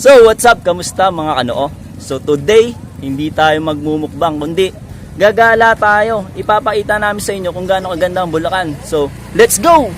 So what's up? Kamusta mga kanoo? So today, hindi tayo magmumukbang kundi gagala tayo. Ipapakita namin sa inyo kung gaano kaganda ang Bulacan. So let's go!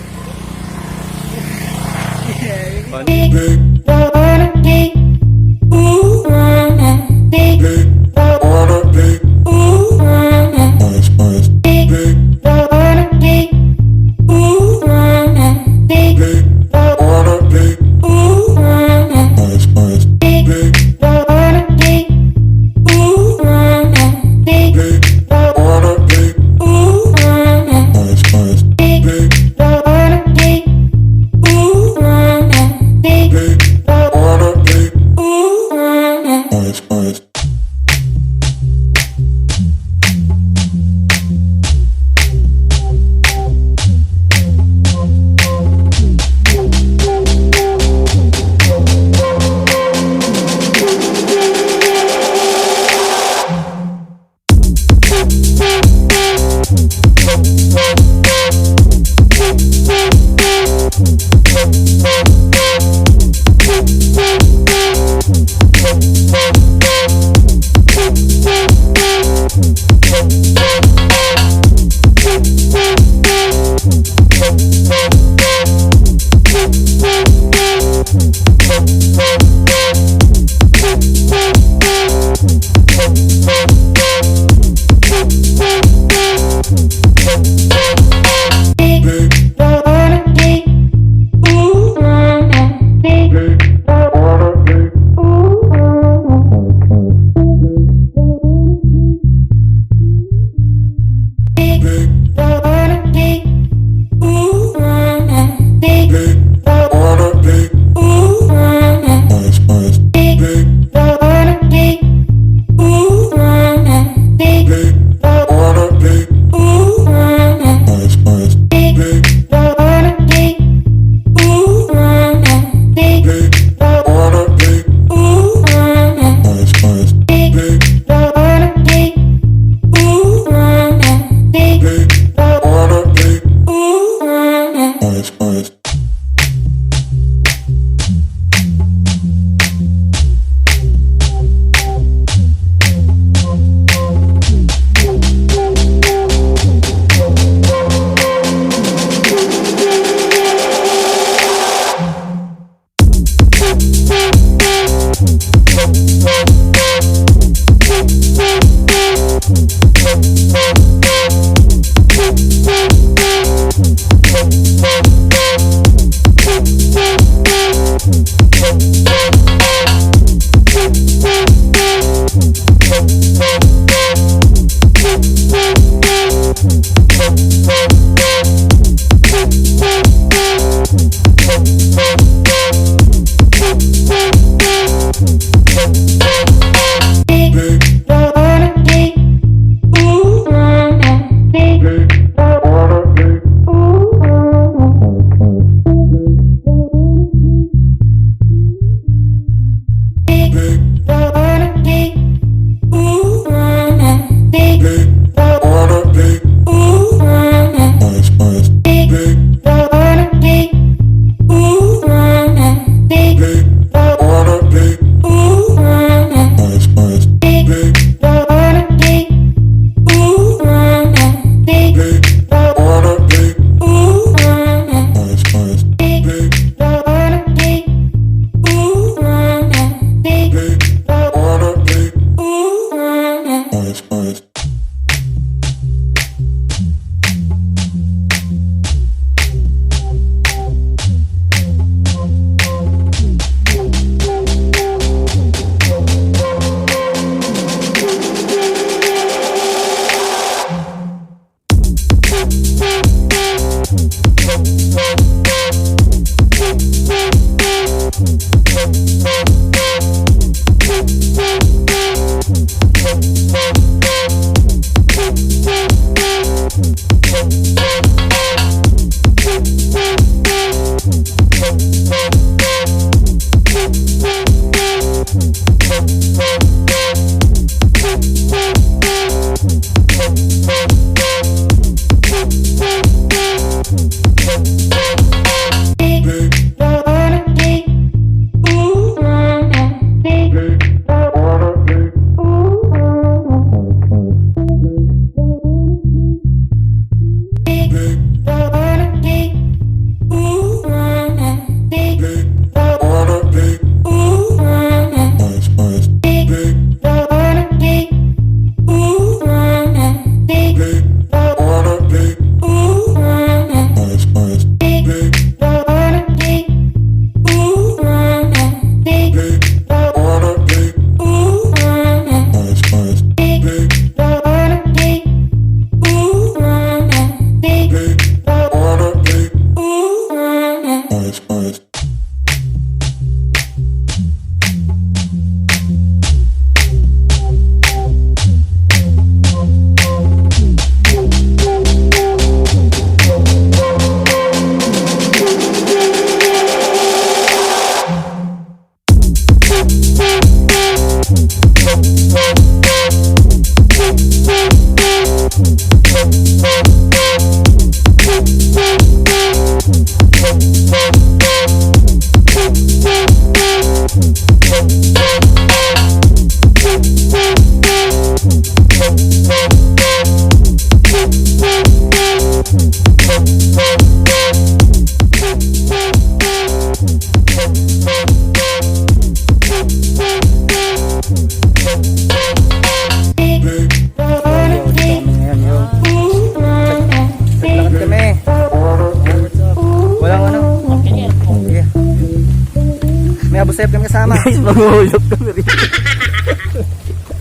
kasama. Guys, maghulog kami rin.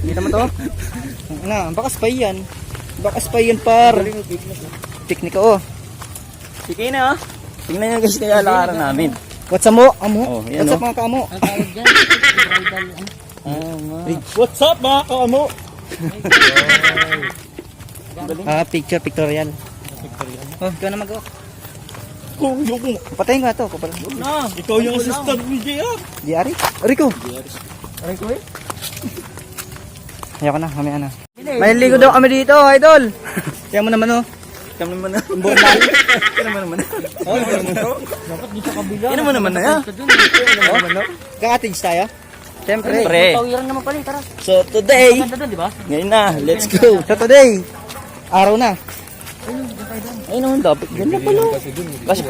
Kita mo to? Baka spy yan. Baka spy yan, par. Picnic oh. Sige na, oh. Tingnan nyo guys, nilalakaran namin. What's up mo? Amo? Oh, yan, What's up oh. mga kaamo? What's up mga kaamo? Pictorial. Oh, ikaw na mag-o. Patayin ko na to. Na, ikaw yung assistant ni JR. JR? Rico. Rico eh? Ayoko na, mamaya na. May ligo daw kami dito, idol. Kaya mo naman oh. Kami naman na. Buwan lalo. Kaya naman na. Oh, dapat dito kabila. Kaya naman na ya. Kakatage tayo? Siyempre. Siyempre. Tawiran naman pala, tara. So today, Ganda doon, di ba? ngayon na, let's go. So today, araw na. Ay naman, dapat ganda pala. Kasi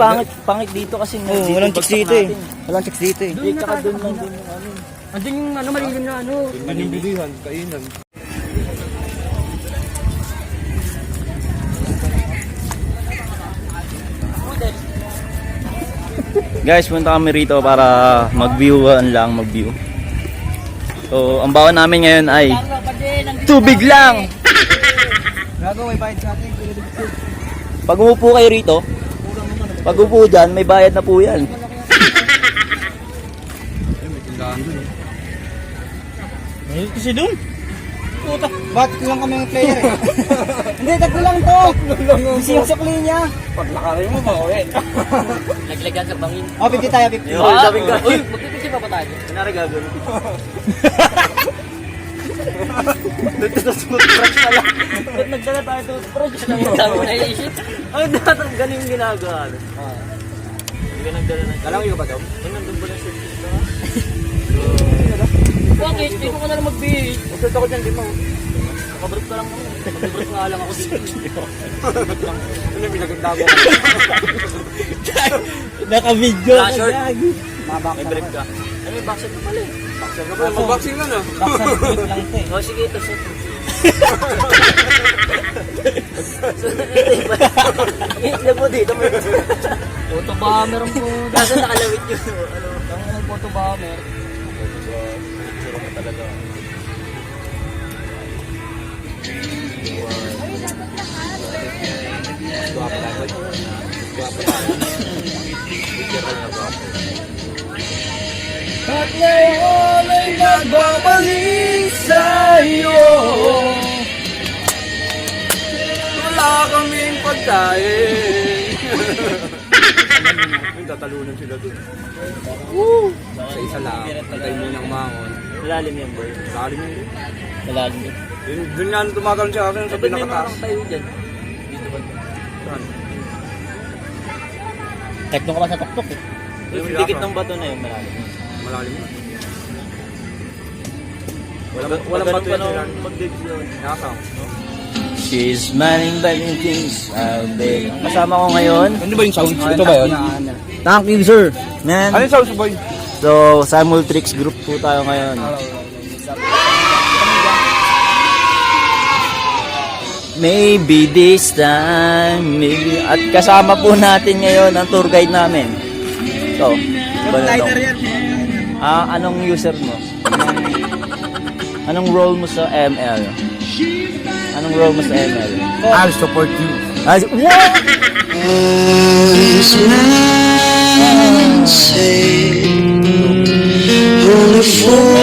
pangit dito kasi Walang chicks dito eh. Walang chicks dito eh. Hindi ka doon lang din yung ano. Andun yung malilim na ano. Panibilihan, kainan. Guys, punta kami rito para mag-viewan lang, mag-view. So, ang baon namin ngayon ay tubig lang. Gago, may bayad sa atin. Pag umupo kayo rito, pag umupo dyan, may bayad na po yan. Kasi doon? Puta, bakit lang kami ng player eh? Hindi, tatlo lang to. Siyok-siyokli niya. Pag nakari mo, mauwi. Naglagyan sa bangin. Oh, 50 tayo, 50. Yun, sabi ko. Uy, magpipisi pa ba tayo? Kunwari gagawin. Dito sa toothbrush pala. Ba't nagdala tayo toothbrush? Ang dami mo naiisip. Ang datang ganun yung ginagawa. Hindi ka nagdala ng... Alam mo ba ito? Ay, nandun ba na siya dito? Bakit? Hindi ko na lang mag-beat. Magdala ko dyan, di mo. Nakabrot ka lang mo. Nakabrot nga lang ako dito. Ano yung pinaganda ko? Naka-video ka, short. May break ka. Ay, may boxer ka pala eh. Mag-boxing ka na. Baksan break lang to eh. O, sige, ito sa Iitlog mo dito. Photo bomber po. Kaso nakalawit yun. Ang photo bomber. At ngayon ay nagbabalik sa'yo. Wala kaming pagkain. Ay, tatalunan sila dun. Sa isa lang, patay mo ng mangon. Malalim yan, boy. Lalim yun. Malalim yan. Dun nga tumagalon siya akin sa Sabi may mga pinakataas. tayo dyan. Dito ba? Saan? Tekno ka pa sa tuktok eh. Yung dikit ng bato na yun, malalim. Malalim yun. Walang bato pa yun. nung mag-dig yun. Nakasang. She's smiling but in things I'll be. Kasama ko ngayon. Ano ba yung sound? Ito ba yun? Thank you, sir. Man. Ano yung sound, boy? So, Simultrix group po tayo ngayon. Maybe this time, maybe. At kasama po natin ngayon ang tour guide namin. So, Lighter yan. anong user mo? Anong role mo sa ML? Anong role mo sa ML? I'll support you. What? Only for